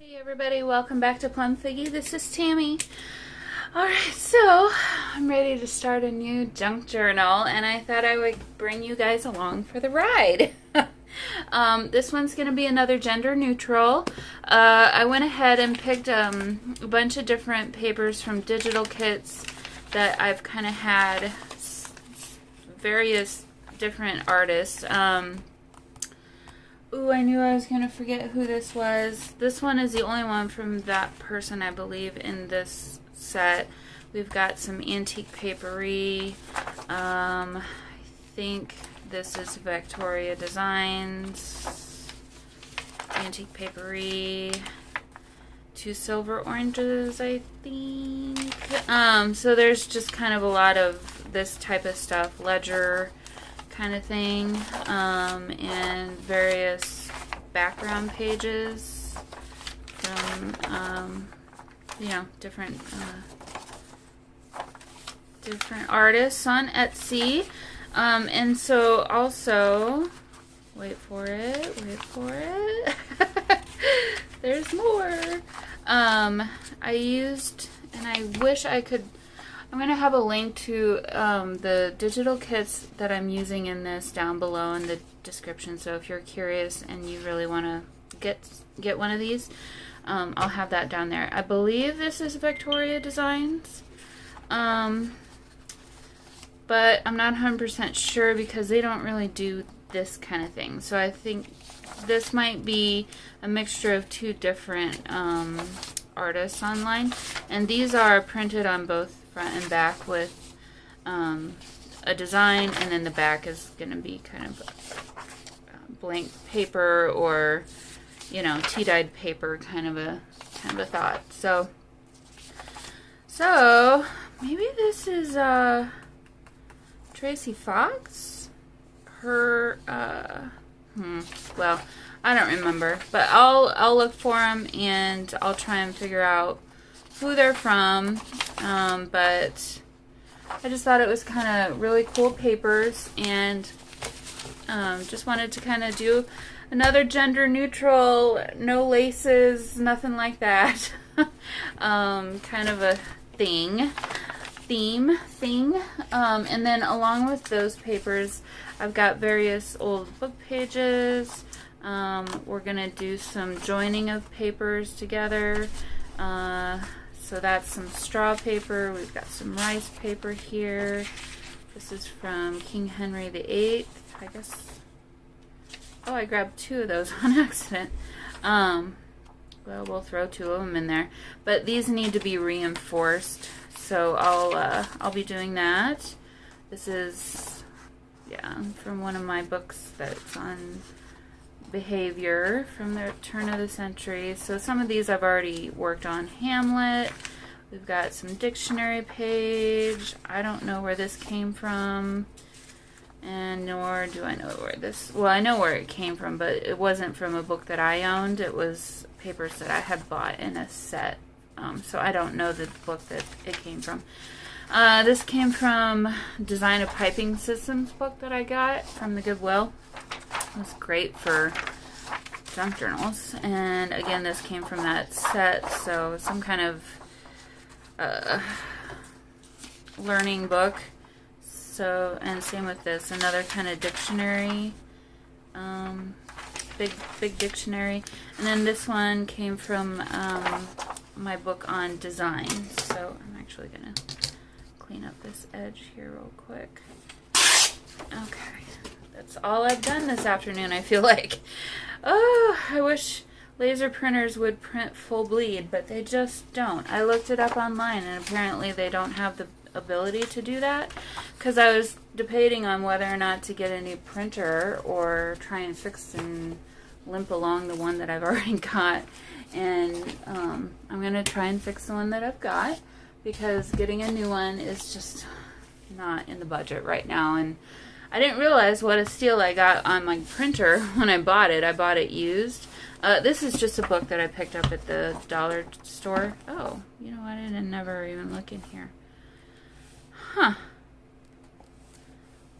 Hey everybody, welcome back to Plum Figgy. This is Tammy. Alright, so I'm ready to start a new junk journal and I thought I would bring you guys along for the ride. This one's going to be another gender neutral. I went ahead and picked a bunch of different papers from digital kits that I've kind of had various different artists. Ooh, I knew I was going to forget who this was. This one is the only one from that person, I believe, in this set. We've got some antique papery. I think this is Vectoria Designs. Antique papery. 2 silver oranges, I think. So there's just kind of a lot of this type of stuff. Ledger kind of thing, and various background pages from you know, different artists on Etsy, and so also wait for it there's more. I used, and I wish I could, I'm going to have a link to the digital kits that I'm using in this down below in the description. So if you're curious and you really want to get one of these, I'll have that down there. I believe this is Vectoria Designs, but I'm not 100% sure because they don't really do this kind of thing. So I think this might be a mixture of 2 different artists online, and these are printed on both front and back with a design, and then the back is going to be kind of blank paper, or you know, tea-dyed paper, kind of a thought. So maybe this is Tracy Fox. Her well, I don't remember, but I'll look for them and I'll try and figure out who they're from, but I just thought it was kind of really cool papers, and just wanted to kind of do another gender neutral, no laces, nothing like that, kind of a theme, and then along with those papers, I've got various old book pages. We're going to do some joining of papers together. So that's some straw paper. We've got some rice paper here. This is from King Henry VIII, I guess. Oh, I grabbed 2 of those on accident. Well, we'll throw 2 of them in there. But these need to be reinforced, so I'll be doing that. This is, yeah, from one of my books that's on behavior from the turn of the century. So some of these I've already worked on. Hamlet. We've got some dictionary page. I don't know where this came from, and nor do I know where this, well, I know where it came from, but it wasn't from a book that I owned. It was papers that I had bought in a set, so I don't know the book that it came from. This came from Design of Piping Systems book that I got from the Goodwill. It was great for junk journals, and again, this came from that set, so some kind of learning book. So, and same with this, another kind of dictionary, big dictionary, and then this one came from my book on design. So I'm actually gonna clean up this edge here real quick. Okay. That's all I've done this afternoon, I feel like. Oh, I wish laser printers would print full bleed, but they just don't. I looked it up online, and apparently they don't have the ability to do that, because I was debating on whether or not to get a new printer or try and fix and limp along the one that I've already got. And I'm going to try and fix the one that I've got, because getting a new one is just not in the budget right now. And I didn't realize what a steal I got on my printer when I bought it. I bought it used. This is just a book that I picked up at the dollar store. Oh, you know what? I didn't never even look in here. Huh.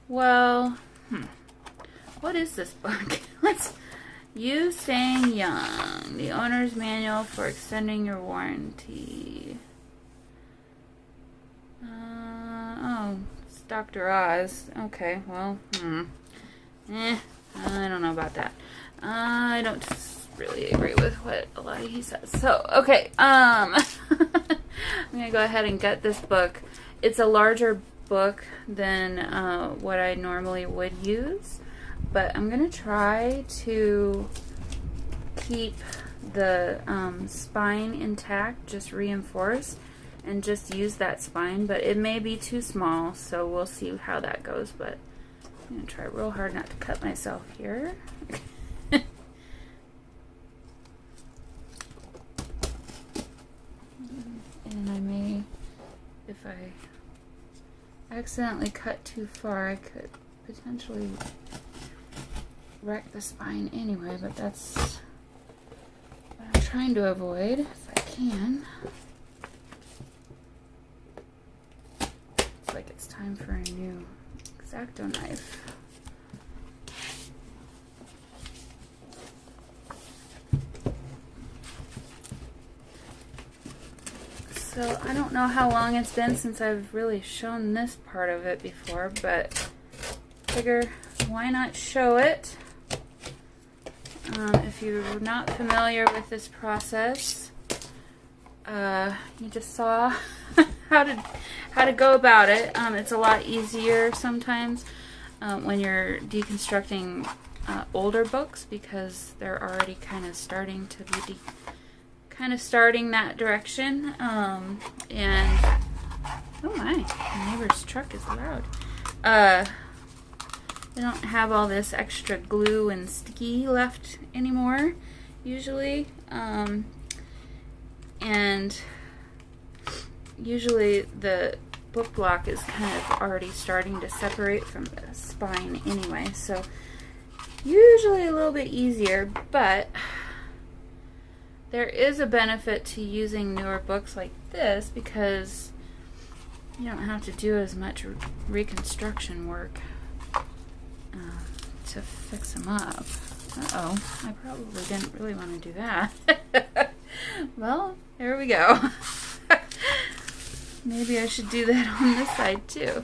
Well, what is this book? Let's You Staying Young, the owner's manual for extending your warranty. Oh, it's Dr. Oz. Okay, well, I don't know about that. I don't really agree with what a lot he says. So, okay, I'm gonna go ahead and get this book. It's a larger book than what I normally would use, but I'm gonna try to keep the spine intact, just reinforced, and just use that spine, but it may be too small, so we'll see how that goes. But I'm gonna try real hard not to cut myself here. And I may, if I accidentally cut too far, I could potentially wreck the spine anyway, but that's what I'm trying to avoid if I can. Looks like it's time for a new X-Acto knife. So I don't know how long it's been since I've really shown this part of it before, but figure why not show it? If you're not familiar with this process, you just saw how to go about it. It's a lot easier sometimes when you're deconstructing older books, because they're already kind of starting to be starting that direction. And oh my neighbor's truck is loud. They don't have all this extra glue and sticky left anymore, usually. And usually the book block is kind of already starting to separate from the spine anyway, so usually a little bit easier, but there is a benefit to using newer books like this because you don't have to do as much reconstruction work to fix them up. Uh-oh, I probably didn't really want to do that. Well, there we go. Maybe I should do that on this side too.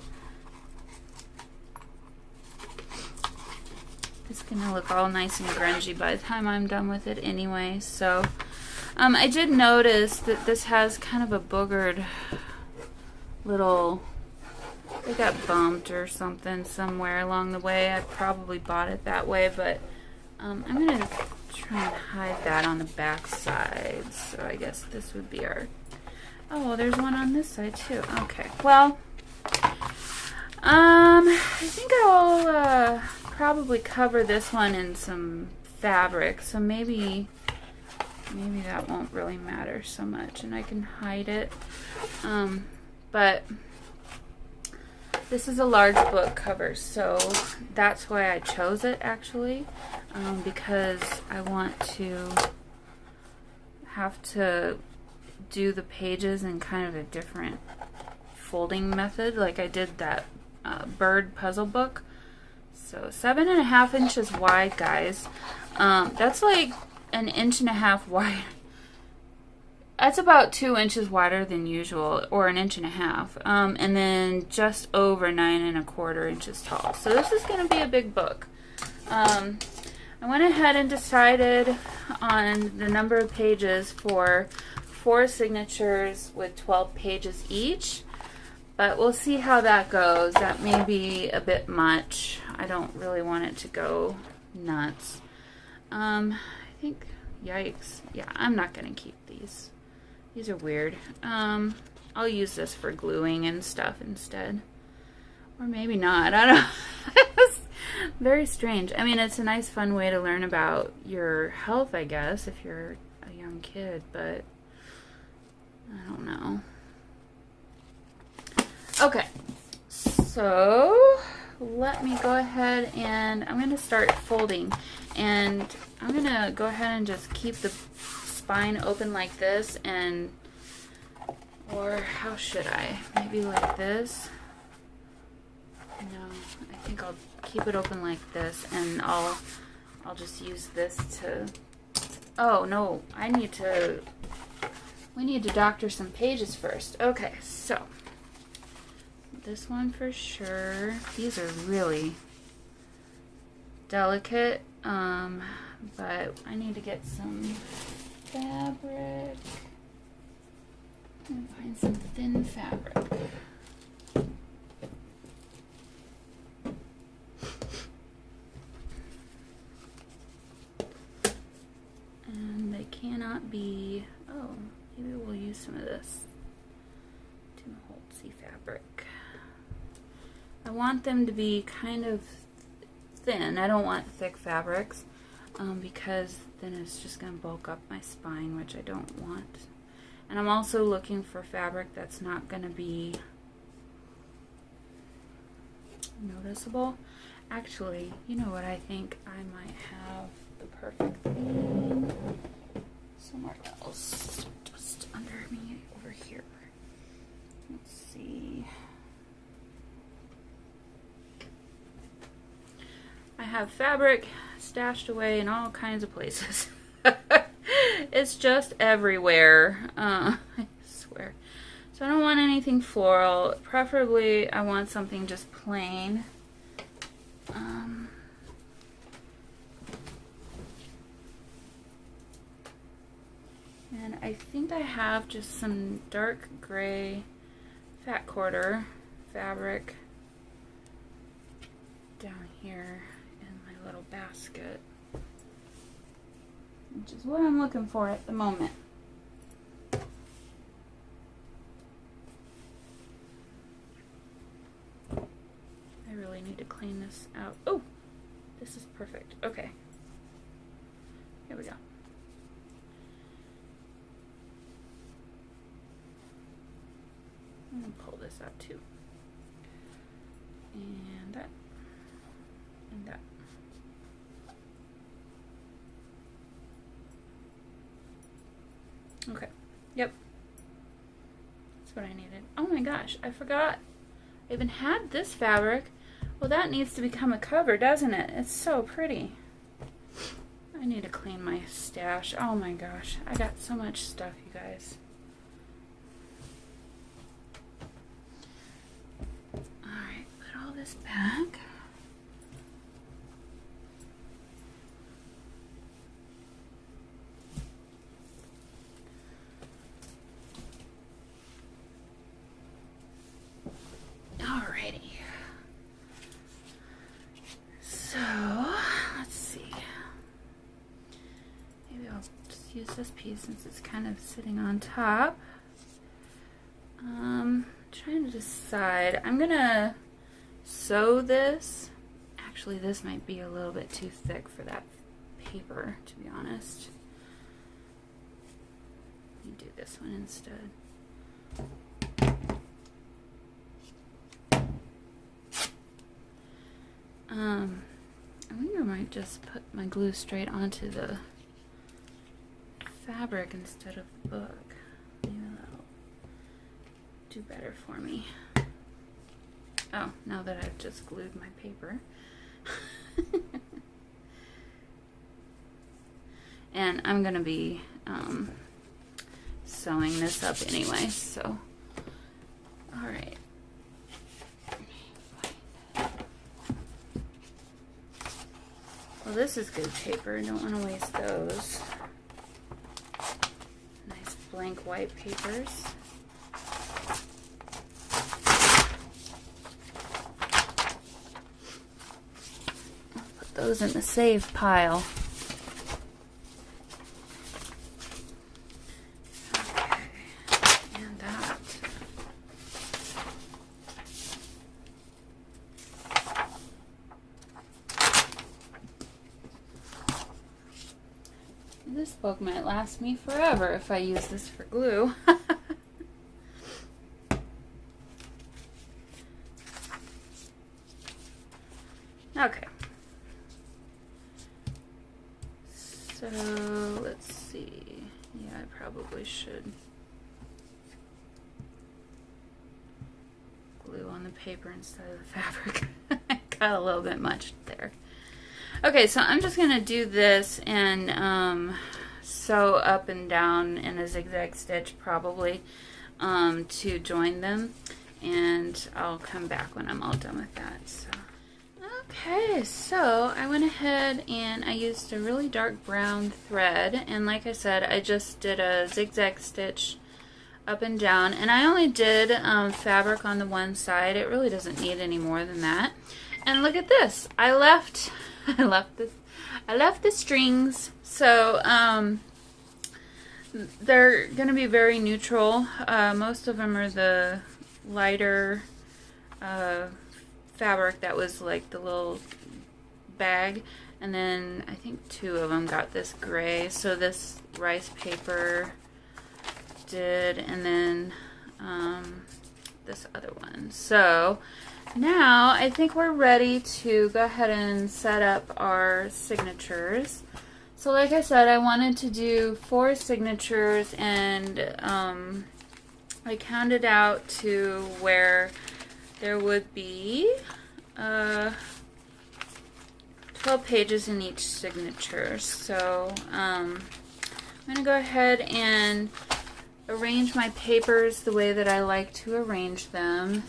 It's gonna look all nice and grungy by the time I'm done with it anyway. So I did notice that this has kind of a boogered little, it got bumped or something somewhere along the way. I probably bought it that way, but I'm gonna try and hide that on the back side. So I guess this would be our, oh, well, there's one on this side too. Okay, well, I think I'll probably cover this one in some fabric, so maybe that won't really matter so much, and I can hide it. But this is a large book cover, so that's why I chose it actually, because I want to have to do the pages in kind of a different folding method, like I did that bird puzzle book. So 7.5 inches wide, guys. That's like 1.5 inches wide. That's about 2 inches wider than usual, or 1.5 inches, and then just over 9.25 inches tall. So this is going to be a big book. I went ahead and decided on the number of pages for 4 signatures with 12 pages each, but we'll see how that goes. That may be a bit much. I don't really want it to go nuts. I think, yikes. Yeah, I'm not going to keep these. These are weird. I'll use this for gluing and stuff instead. Or maybe not. I don't know. It's very strange. I mean, it's a nice, fun way to learn about your health, I guess, if you're a young kid, but I don't know. Okay, so let me go ahead and I'm going to start folding, and I'm going to go ahead and just keep the spine open like this, and or how should I? Maybe like this? No, I think I'll keep it open like this, and I'll I'll just use this to, oh no, we need to doctor some pages first. Okay, so this one for sure. These are really delicate, but I need to get some fabric. And find some thin fabric. And they cannot be, oh, maybe we'll use some of this Tim Holtzy fabric. I want them to be kind of thin. I don't want thick fabrics because then it's just going to bulk up my spine, which I don't want. And I'm also looking for fabric that's not going to be noticeable. Actually, you know what? I think I might have the perfect thing somewhere else. Just under me over here. Let's see. I have fabric stashed away in all kinds of places. It's just everywhere. I swear. So I don't want anything floral. Preferably, I want something just plain. And I think I have just some dark gray fat quarter fabric down here in my little basket, which is what I'm looking for at the moment. I really need to clean this out. Oh, this is perfect. Okay. Here we go. I'm going to pull this out too. And that. And that. Okay. Yep. That's what I needed. Oh my gosh, I forgot. I even had this fabric. Well, that needs to become a cover, doesn't it? It's so pretty. I need to clean my stash. Oh my gosh, I got so much stuff, you guys. Alright, put all this back. Alrighty. So, let's see. Maybe I'll just use this piece since it's kind of sitting on top. Trying to decide. I'm gonna sew this. Actually, this might be a little bit too thick for that paper, to be honest. Let me do this one instead. I think I might just put my glue straight onto the fabric instead of the book. Maybe that'll do better for me. Oh, now that I've just glued my paper. And I'm gonna be sewing this up anyway, so alright. Well, this is good paper. Don't want to waste those. Nice blank white papers. I'll put those in the save pile. Okay, and that. This book might last me forever if I use this for glue. Okay. So, let's see. Yeah, I probably should glue on the paper instead of the fabric. I got a little bit much there. Okay, so I'm just gonna do this and sew up and down in a zigzag stitch probably to join them, and I'll come back when I'm all done with that. So. Okay, so I went ahead and I used a really dark brown thread, and like I said, I just did a zigzag stitch up and down, and I only did fabric on the one side. It really doesn't need any more than that. And look at this, I left the strings, so they're gonna be very neutral. Most of them are the lighter fabric that was like the little bag, and then I think 2 of them got this gray, so this rice paper did, and then this other one. So now I think we're ready to go ahead and set up our signatures. So like I said, I wanted to do 4 signatures, and I counted out to where there would be 12 pages in each signature. So I'm going to go ahead and arrange my papers the way that I like to arrange them,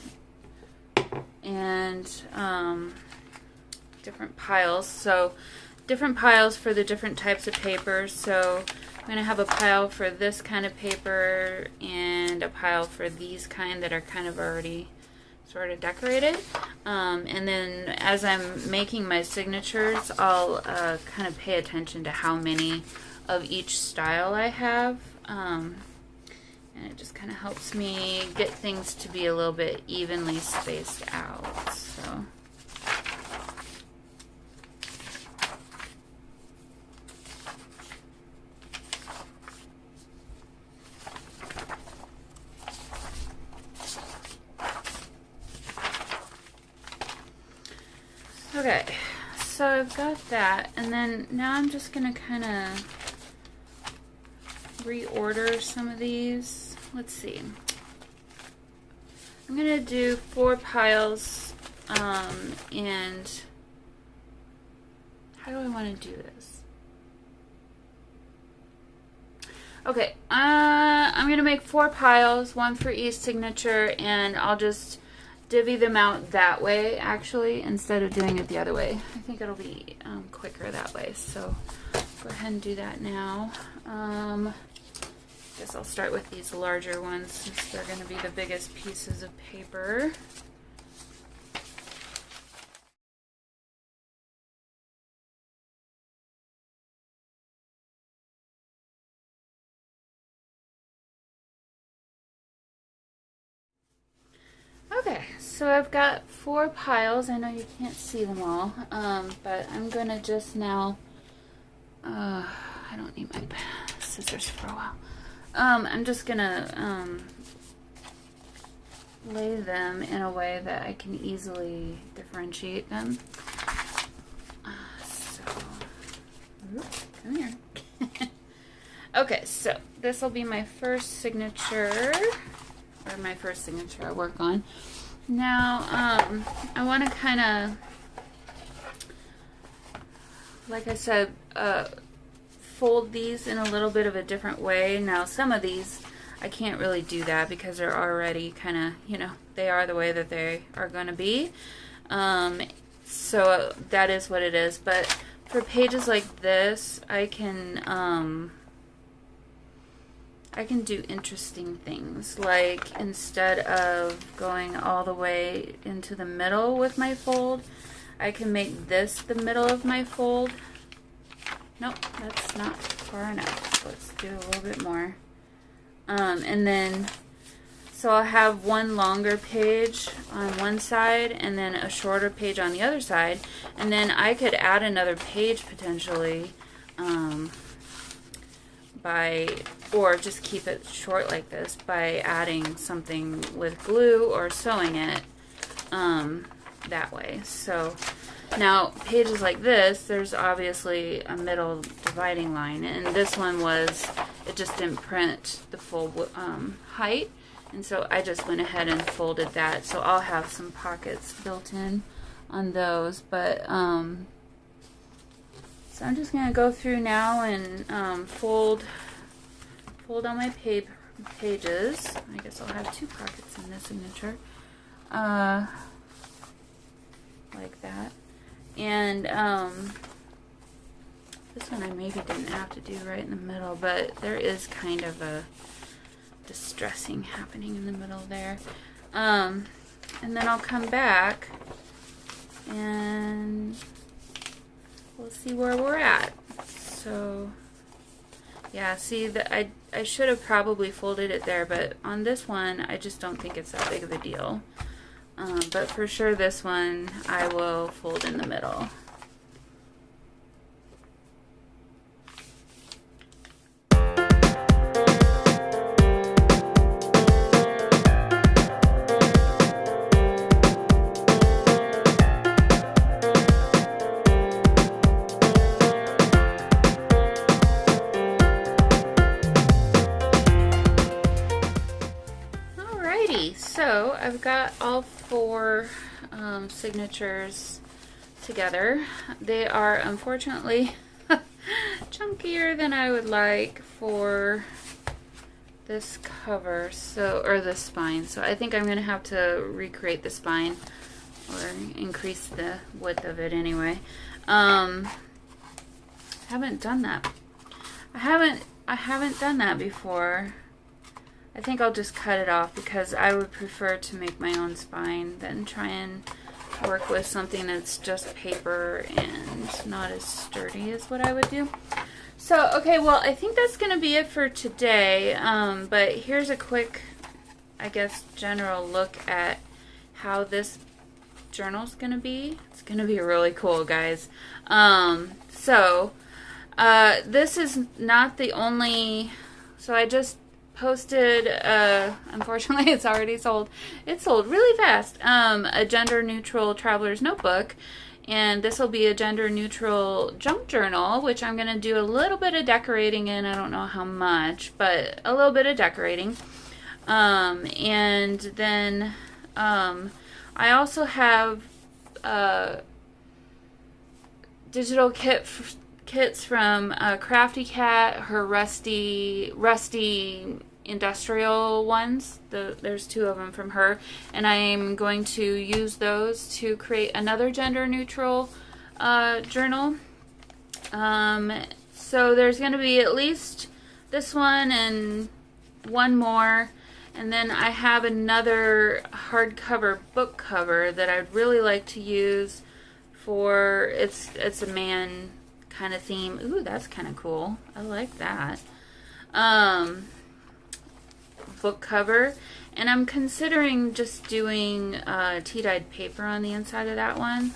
and different piles. So different piles for the different types of papers. So I'm going to have a pile for this kind of paper and a pile for these kind that are kind of already sort of decorated. And then as I'm making my signatures, I'll kind of pay attention to how many of each style I have. And it just kind of helps me get things to be a little bit evenly spaced out. So. Okay, so I've got that, and then now I'm just going to kind of reorder some of these. Let's see. I'm going to do 4 piles, and how do I want to do this? Okay, I'm going to make 4 piles, 1 for each signature, and I'll just divvy them out that way, actually, instead of doing it the other way. I think it'll be quicker that way, so go ahead and do that now. Guess I'll start with these larger ones since they're going to be the biggest pieces of paper. Okay, so I've got 4 piles. I know you can't see them all, but I'm going to just now, I don't need my scissors for a while. I'm just going to lay them in a way that I can easily differentiate them. Come here. Okay, so this will be my first signature. Or my first signature I work on. Now, I want to kind of, like I said, fold these in a little bit of a different way. Now, some of these, I can't really do that because they're already kind of, you know, they are the way that they are going to be. So that is what it is. But for pages like this, I can do interesting things, like instead of going all the way into the middle with my fold, I can make this the middle of my fold. Nope, that's not far enough. Let's do a little bit more. And then, so I'll have one longer page on one side and then a shorter page on the other side, and then I could add another page potentially or just keep it short like this by adding something with glue or sewing it that way. So now pages like this, there's obviously a middle dividing line, and this one it just didn't print the full height, and so I just went ahead and folded that, so I'll have some pockets built in on those. But So I'm just going to go through now and fold all my pages. I guess I'll have 2 pockets in this signature. Like that. And this one I maybe didn't have to do right in the middle, but there is kind of a distressing happening in the middle there. And then I'll come back and we'll see where we're at. So yeah, see that I should have probably folded it there, but on this one I just don't think it's that big of a deal. But for sure this one I will fold in the middle. So I've got all 4 signatures together. They are unfortunately chunkier than I would like for this cover, or the spine. So I think I'm going to have to recreate the spine or increase the width of it anyway. Haven't done that. I haven't done that before. I think I'll just cut it off because I would prefer to make my own spine than try and work with something that's just paper and not as sturdy as what I would do. So, okay, well, I think that's going to be it for today. But here's a quick, I guess, general look at how this journal's going to be. It's going to be really cool, guys. This is not the only... So I just posted, unfortunately it's already sold. It sold really fast. A gender neutral traveler's notebook, and this will be a gender neutral junk journal, which I'm going to do a little bit of decorating in. I don't know how much, but a little bit of decorating. And then I also have digital kits from Crafty Cat, her rusty industrial ones. There's 2 of them from her, and I'm going to use those to create another gender neutral journal. So there's going to be at least this one and one more, and then I have another hardcover book cover that I'd really like to use for it's a man kind of theme. Ooh, that's kind of cool. I like that. Book cover, and I'm considering just doing tea-dyed paper on the inside of that one,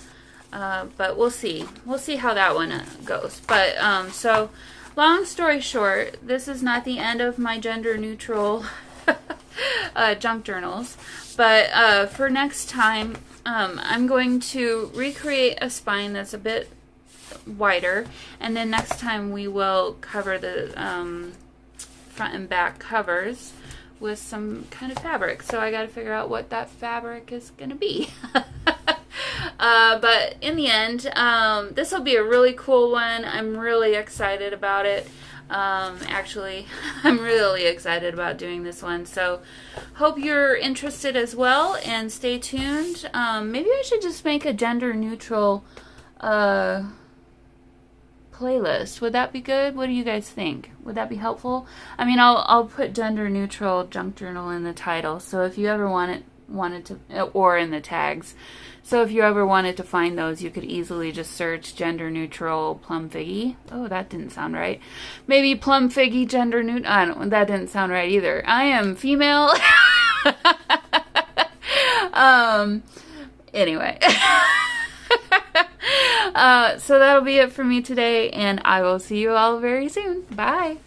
but we'll see how that one goes. But so long story short, this is not the end of my gender neutral junk journals, but for next time I'm going to recreate a spine that's a bit wider, and then next time we will cover the front and back covers with some kind of fabric. So I got to figure out what that fabric is going to be. But in the end, this will be a really cool one. I'm really excited about it. Actually, I'm really excited about doing this one. So hope you're interested as well, and stay tuned. Maybe I should just make a gender neutral playlist. Would that be good? What do you guys think? Would that be helpful? I mean, I'll put gender neutral junk journal in the title, so if you ever wanted to, or in the tags, so if you ever wanted to find those, you could easily just search gender neutral plum figgy. Oh, that didn't sound right. Maybe plum figgy gender neutral. I don't. That didn't sound right either. I am female. Anyway. So that'll be it for me today, and I will see you all very soon. Bye.